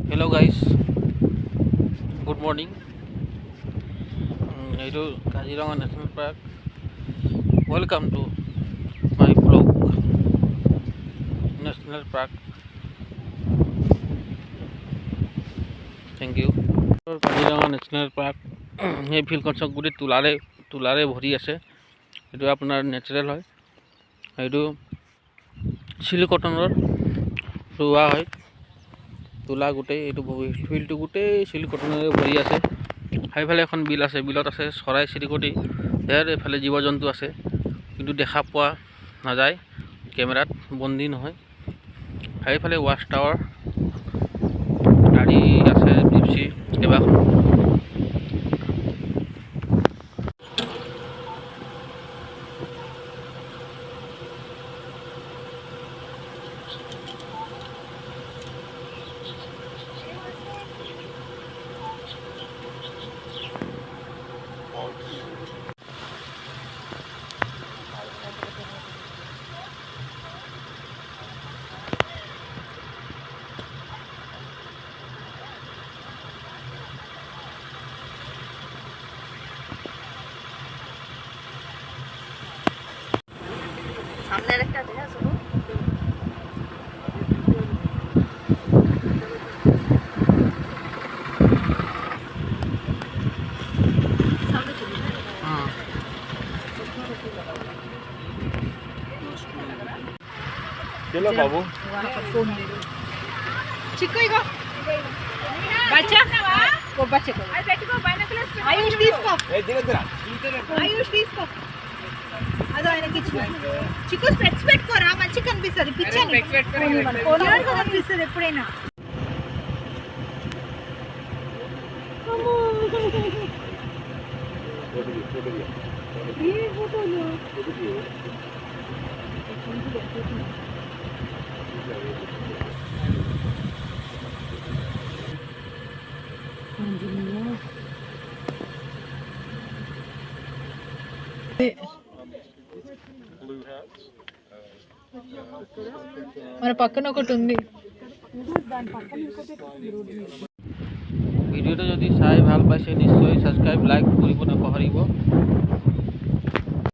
Hello guys, good morning. Itu Kaziranga National Park. Welcome to my blog, National Park. Thank you. Kaziranga National Park. এই ফিল্ডখন চব গোটেই তোলাৰে ভৰি আছে। এইটো আপোনাৰ নেচাৰেল হয়। এইটো চিল্ক কটনৰ ৰোৱা হয়। তোলা গোটেই এইটো ফিল্ডটো গোটেই চিল্ক কটনেৰে ভৰি আছে। সেইফালে এখন বিল আছে, বিলত আছে চৰাই চিৰিকটি, ধেৰ এইফালে জীৱ জন্তু আছে, কিন্তু দেখা পোৱা নাযায়, কেমেৰাত বন্দী নহয়। সেইফালে ৱাচ টাৱাৰ, গাড়ী আছে জিপচি কেইবাখন। সামনের একটা আছে হ্যাঁ শুনো সামনে চলে चलो बाबू फोन ले लो चिक्को इगो बच्चा वो बच्चे को आई बेटी को बायनोकुलर्स आयुष తీసుకో ఏ దిగదురా ఆయుష్ తీసుకో అదో ఆయనకి ఇచ్చు చిక్కు స్పెక్స్ పెట్టుకోరా మంచి కనిపిస్తది పిచ్చని స్పెక్స్ పెట్టుకోరా కోలియర్ గా కనిపిస్తది ఎప్పుడైనా మన పక్కన ఒకటి ఉంది ভিডিওটো যদি চাই ভাল পাইছে নিশ্চয় সাবস্ক্রাইব লাইক কৰিব নাপাহৰিব।